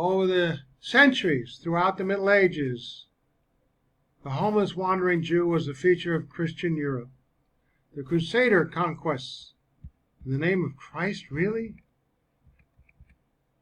Over the centuries, throughout the Middle Ages, the homeless wandering Jew was a feature of Christian Europe. The Crusader conquests, in the name of Christ, really?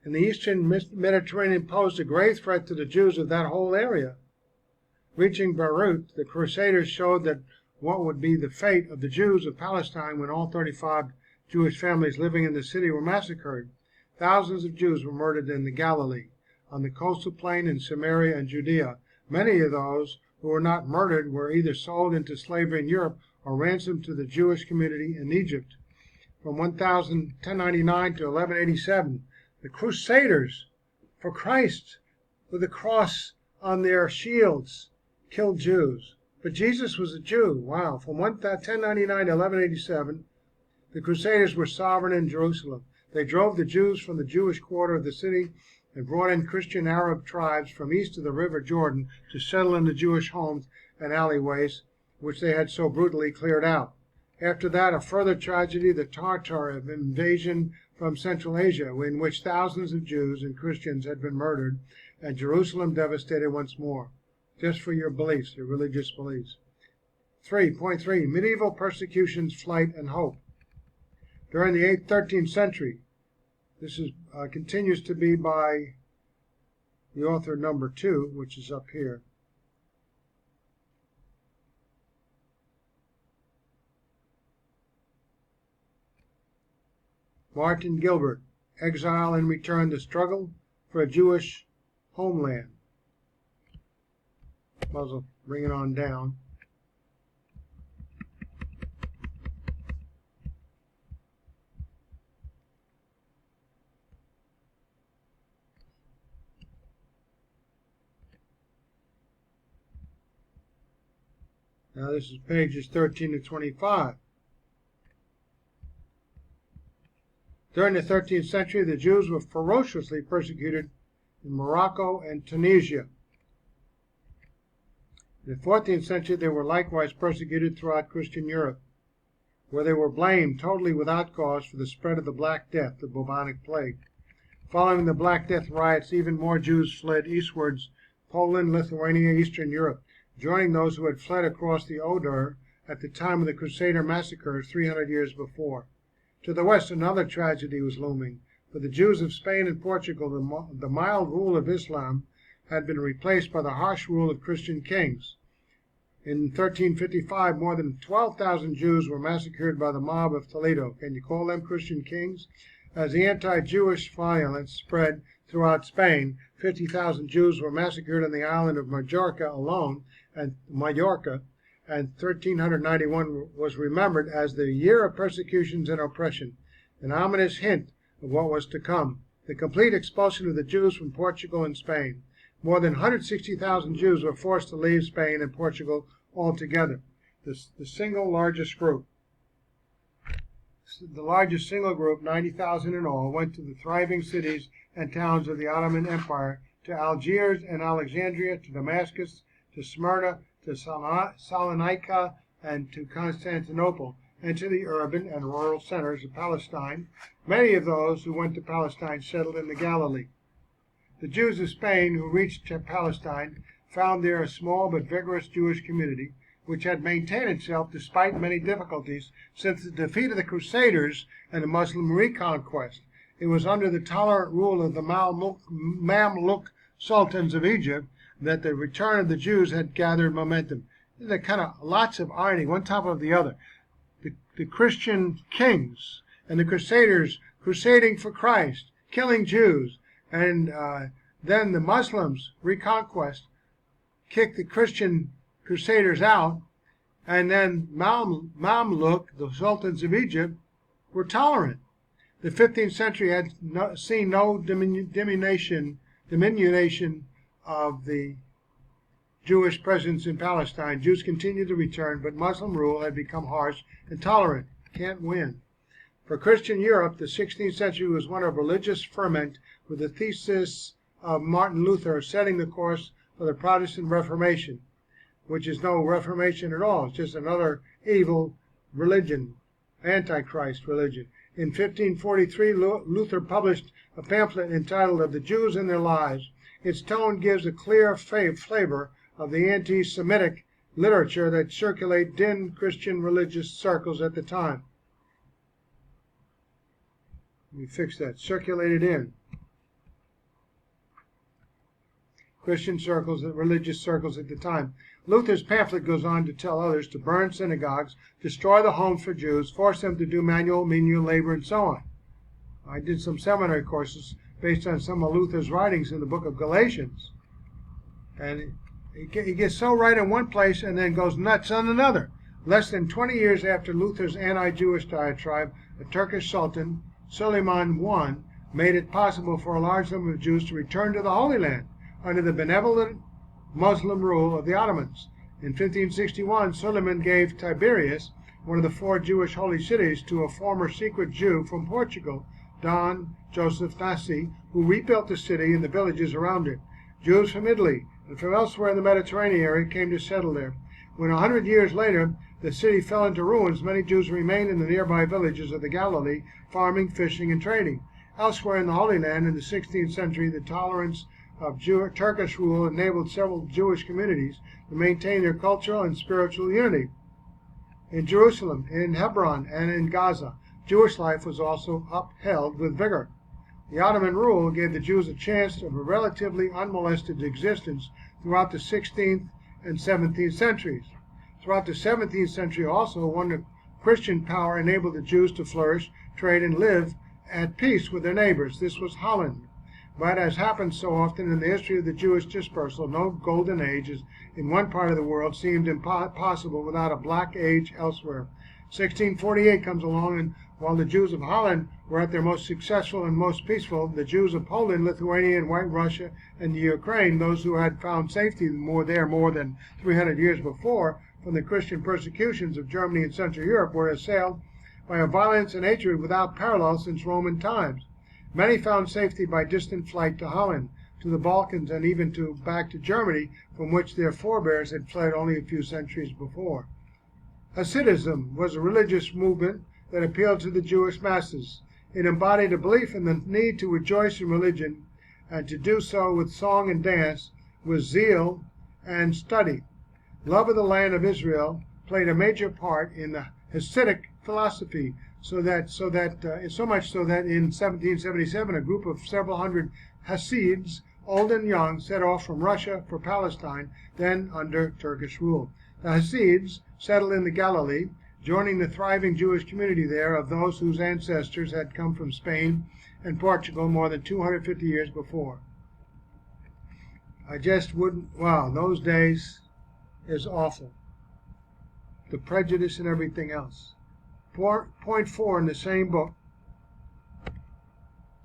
In the eastern Mediterranean posed a grave threat to the Jews of that whole area. Reaching Beirut, the Crusaders showed that what would be the fate of the Jews of Palestine when all 35 Jewish families living in the city were massacred. Thousands of Jews were murdered in the Galilee, on the coastal plain in Samaria and Judaea. Many of those who were not murdered were either sold into slavery in Europe or ransomed to the Jewish community in Egypt. From 1099 to 1187, the Crusaders for Christ, with the cross on their shields, killed Jews. But Jesus was a Jew. Wow. From 1099 to 1187, the Crusaders were sovereign in Jerusalem. They drove the Jews from the Jewish quarter of the city and brought in Christian Arab tribes from east of the River Jordan to settle in the Jewish homes and alleyways, which they had so brutally cleared out. After that, a further tragedy, the Tartar invasion from Central Asia, in which thousands of Jews and Christians had been murdered, and Jerusalem devastated once more, just for your beliefs, your religious beliefs. 3.3, medieval persecutions, flight, and hope. During the 8th, 13th century, this is continues to be by the author number 2, which is up here. Martin Gilbert, Exile and Return, the Struggle for a Jewish Homeland. Muzzle, bring it on down. Now this is pages 13 to 25. During the 13th century, the Jews were ferociously persecuted in Morocco and Tunisia. In the 14th century, they were likewise persecuted throughout Christian Europe, where they were blamed totally without cause for the spread of the Black Death, the bubonic plague. Following the Black Death riots, even more Jews fled eastwards, Poland, Lithuania, Eastern Europe, joining those who had fled across the Oder at the time of the Crusader massacres 300 years before. To the west, another tragedy was looming. For the Jews of Spain and Portugal, the mild rule of Islam had been replaced by the harsh rule of Christian kings. In 1355, more than 12,000 Jews were massacred by the mob of Toledo. Can you call them Christian kings? As the anti-Jewish violence spread throughout Spain, 50,000 Jews were massacred on the island of Majorca alone, and 1391 was remembered as the year of persecutions and oppression, an ominous hint of what was to come, the complete expulsion of the Jews from Portugal and Spain. More than 160,000 Jews were forced to leave Spain and Portugal altogether. The single largest group, the largest single group, 90,000 in all, went to the thriving cities and towns of the Ottoman Empire, to Algiers and Alexandria, to Damascus, to Smyrna, to Salonika, and to Constantinople, and to the urban and rural centers of Palestine. Many of those who went to Palestine settled in the Galilee. The Jews of Spain who reached Palestine found there a small but vigorous Jewish community, which had maintained itself despite many difficulties since the defeat of the Crusaders and the Muslim reconquest. It was under the tolerant rule of the Mamluk sultans of Egypt that the return of the Jews had gathered momentum. There's kind of lots of irony, one top of the other. The Christian kings and the Crusaders crusading for Christ, killing Jews, and then the Muslims, reconquest, kicked the Christian Crusaders out, and then Mamluk, the sultans of Egypt, were tolerant. The 15th century had seen no diminution of the Jewish presence in Palestine. Jews continued to return, but Muslim rule had become harsh and tolerant. Can't win. For Christian Europe, the 16th century was one of religious ferment, with the thesis of Martin Luther setting the course for the Protestant Reformation, which is no Reformation at all. It's just another evil religion, Antichrist religion. In 1543, Luther published a pamphlet entitled Of the Jews and Their Lives. Its tone gives a clear flavor of the anti-Semitic literature that circulated in Christian religious circles at the time. Let me fix that. Circulated in Christian circles, religious circles at the time. Luther's pamphlet goes on to tell others to burn synagogues, destroy the homes for Jews, force them to do manual, menial labor, and so on. I did some seminary courses based on some of Luther's writings in the book of Galatians. And he gets so right in one place and then goes nuts on another. Less than 20 years after Luther's anti-Jewish diatribe, a Turkish Sultan, Suleiman I, made it possible for a large number of Jews to return to the Holy Land under the benevolent Muslim rule of the Ottomans. In 1561, Suleiman gave Tiberias, one of the 4 Jewish holy cities, to a former secret Jew from Portugal, Don Joseph Nassi, who rebuilt the city and the villages around it. Jews from Italy and from elsewhere in the Mediterranean area came to settle there. When 100 years later the city fell into ruins, many Jews remained in the nearby villages of the Galilee, farming, fishing, and trading. Elsewhere in the Holy Land in the 16th century, the tolerance of Turkish rule enabled several Jewish communities to maintain their cultural and spiritual unity. In Jerusalem, in Hebron, and in Gaza, Jewish life was also upheld with vigor. The Ottoman rule gave the Jews a chance of a relatively unmolested existence throughout the 16th and 17th centuries. Throughout the 17th century also, when Christian power enabled the Jews to flourish, trade, and live at peace with their neighbors. This was Holland. But as happens so often in the history of the Jewish dispersal, no golden age in one part of the world seemed impossible without a black age elsewhere. 1648 comes along, and while the Jews of Holland were at their most successful and most peaceful, the Jews of Poland, Lithuania, and White Russia, and the Ukraine, those who had found safety more than 300 years before from the Christian persecutions of Germany and Central Europe, were assailed by a violence and hatred without parallel since Roman times. Many found safety by distant flight to Holland, to the Balkans, and even back to Germany, from which their forebears had fled only a few centuries before. Hasidism was a religious movement that appealed to the Jewish masses. It embodied a belief in the need to rejoice in religion, and to do so with song and dance, with zeal and study. Love of the land of Israel played a major part in the Hasidic philosophy, so much so that in 1777 a group of several hundred Hasids, old and young, set off from Russia for Palestine, then under Turkish rule. The Hasids settled in the Galilee, joining the thriving Jewish community there of those whose ancestors had come from Spain and Portugal more than 250 years before. I just wouldn't, wow, those days is awful. The prejudice and everything else. Point 4 in the same book.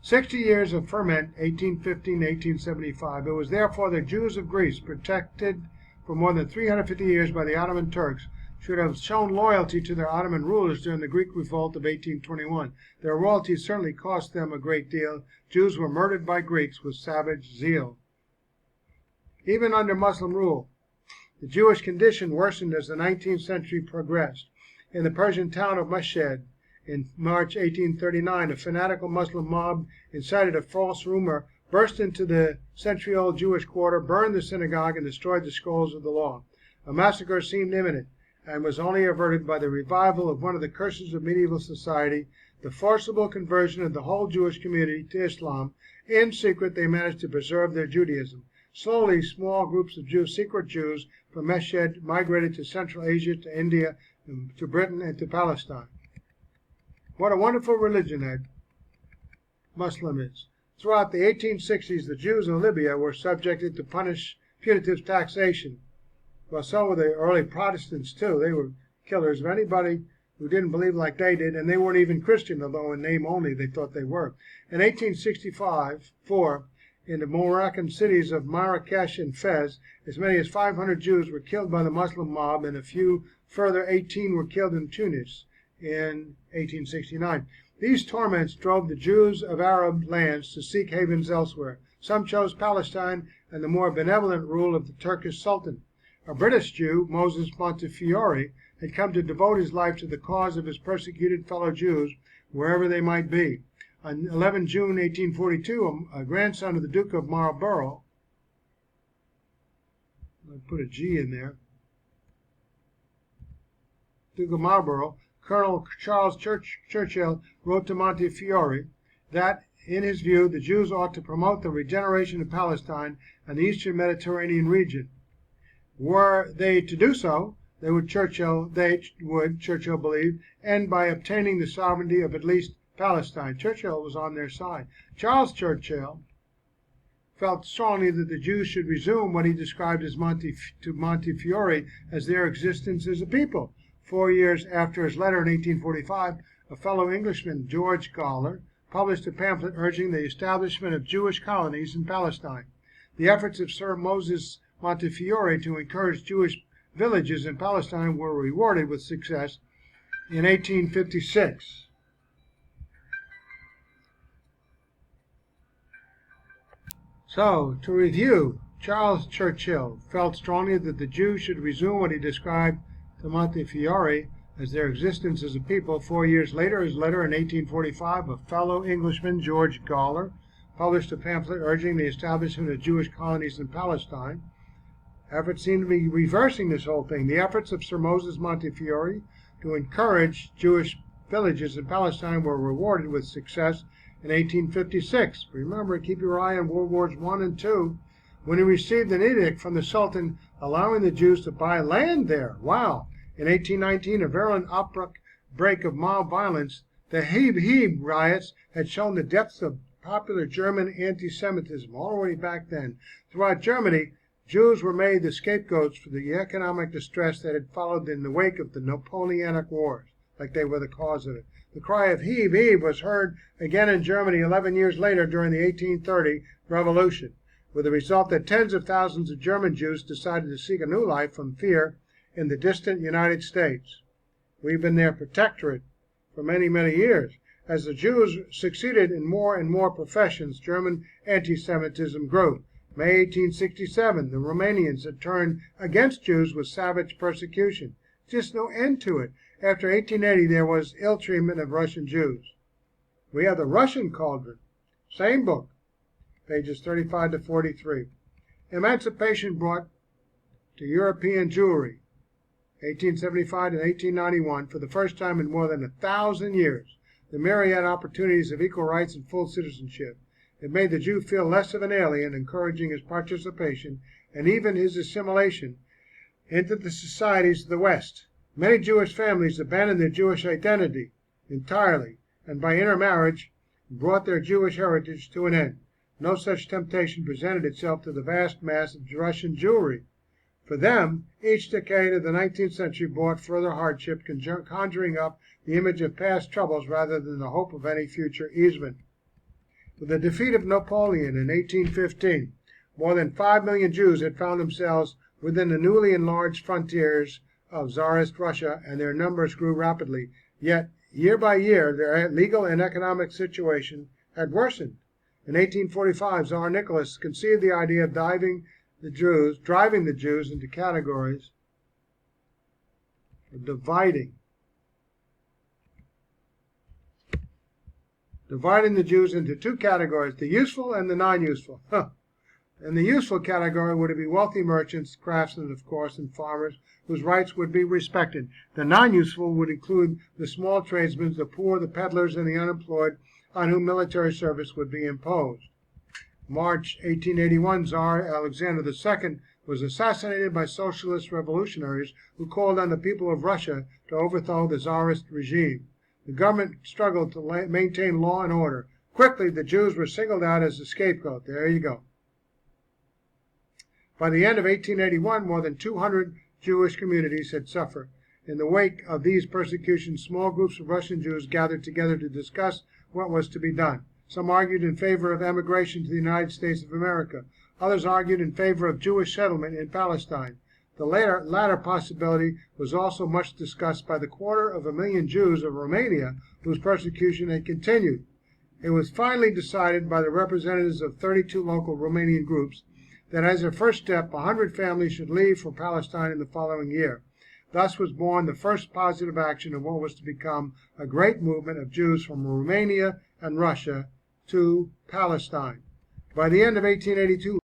60 years of ferment, 1815-1875. It was therefore the Jews of Greece, protected for more than 350 years by the Ottoman Turks, should have shown loyalty to their Ottoman rulers during the Greek revolt of 1821. Their loyalty certainly cost them a great deal. Jews were murdered by Greeks with savage zeal. Even under Muslim rule, the Jewish condition worsened as the 19th century progressed. In the Persian town of Mashhad, in March 1839, a fanatical Muslim mob incited a false rumor, burst into the century-old Jewish quarter, burned the synagogue, and destroyed the scrolls of the law. A massacre seemed imminent, and was only averted by the revival of one of the curses of medieval society, the forcible conversion of the whole Jewish community to Islam. In secret, they managed to preserve their Judaism. Slowly, small groups of Jews, secret Jews from Mashhad, migrated to Central Asia, to India, to Britain, and to Palestine. What a wonderful religion that Muslim is. Throughout the 1860s, the Jews in Libya were subjected to punitive taxation. Well, so were the early Protestants, too. They were killers of anybody who didn't believe like they did, and they weren't even Christian, although in name only they thought they were. In 1865-4, in the Moroccan cities of Marrakesh and Fez, as many as 500 Jews were killed by the Muslim mob, and a few further 18 were killed in Tunis in 1869. These torments drove the Jews of Arab lands to seek havens elsewhere. Some chose Palestine and the more benevolent rule of the Turkish Sultan. A British Jew, Moses Montefiore, had come to devote his life to the cause of his persecuted fellow Jews, wherever they might be. On 11 June 1842, a grandson of the Duke of Marlborough, I'll put a G in there, Duke of Marlborough, Colonel Charles Churchill wrote to Montefiore that, in his view, the Jews ought to promote the regeneration of Palestine and the eastern Mediterranean region. Were they to do so, Churchill believed, end by obtaining the sovereignty of at least Palestine. Churchill was on their side. Charles Churchill felt strongly that the Jews should resume what he described to Montefiore as their existence as a people. 4 years after his letter in 1845, a fellow Englishman, George Gawler, published a pamphlet urging the establishment of Jewish colonies in Palestine. The efforts of Sir Moses Montefiore to encourage Jewish villages in Palestine were rewarded with success in 1856. So, to review, Charles Churchill felt strongly that the Jews should resume what he described to Montefiore as their existence as a people. 4 years later, his letter in 1845, a fellow Englishman, George Gawler, published a pamphlet urging the establishment of Jewish colonies in Palestine. Efforts seem to be reversing this whole thing. The efforts of Sir Moses Montefiore to encourage Jewish villages in Palestine were rewarded with success in 1856. Remember, keep your eye on World Wars I and II, when he received an edict from the Sultan allowing the Jews to buy land there. Wow! In 1819, a virulent outbreak of mob violence, the Heb riots, had shown the depths of popular German anti-Semitism already back then. Throughout Germany, Jews were made the scapegoats for the economic distress that had followed in the wake of the Napoleonic Wars, like they were the cause of it. The cry of Heb, Heb was heard again in Germany 11 years later during the 1830 Revolution, with the result that tens of thousands of German Jews decided to seek a new life from fear in the distant United States. We've been their protectorate for many, many years. As the Jews succeeded in more and more professions, German anti-Semitism grew. May 1867, the Romanians had turned against Jews with savage persecution. Just no end to it. After 1880, there was ill treatment of Russian Jews. We have the Russian Cauldron. Same book, pages 35 to 43. Emancipation brought to European Jewry, 1875 to 1891, for the first time in more than 1,000 years, the myriad opportunities of equal rights and full citizenship. It made the Jew feel less of an alien, encouraging his participation and even his assimilation into the societies of the West. Many Jewish families abandoned their Jewish identity entirely, and by intermarriage brought their Jewish heritage to an end. No such temptation presented itself to the vast mass of Russian Jewry. For them, each decade of the 19th century brought further hardship, conjuring up the image of past troubles rather than the hope of any future easement. With the defeat of Napoleon in 1815, more than 5 million Jews had found themselves within the newly enlarged frontiers of Tsarist Russia, and their numbers grew rapidly. Yet, year by year, their legal and economic situation had worsened. In 1845, Tsar Nicholas conceived the idea of driving the Jews into categories, dividing the Jews into two categories, the useful and the non-useful. In the useful category would be wealthy merchants, craftsmen, of course, and farmers, whose rights would be respected. The non-useful would include the small tradesmen, the poor, the peddlers, and the unemployed, on whom military service would be imposed. March 1881, Tsar Alexander II was assassinated by socialist revolutionaries who called on the people of Russia to overthrow the Tsarist regime. The government struggled to maintain law and order. Quickly, the Jews were singled out as the scapegoat. There you go. By the end of 1881, more than 200 Jewish communities had suffered. In the wake of these persecutions, small groups of Russian Jews gathered together to discuss what was to be done. Some argued in favor of emigration to the United States of America. Others argued in favor of Jewish settlement in Palestine. The latter possibility was also much discussed by the 250,000 Jews of Romania, whose persecution had continued. It was finally decided by the representatives of 32 local Romanian groups that as a first step, 100 families should leave for Palestine in the following year. Thus was born the first positive action of what was to become a great movement of Jews from Romania and Russia to Palestine. By the end of 1882,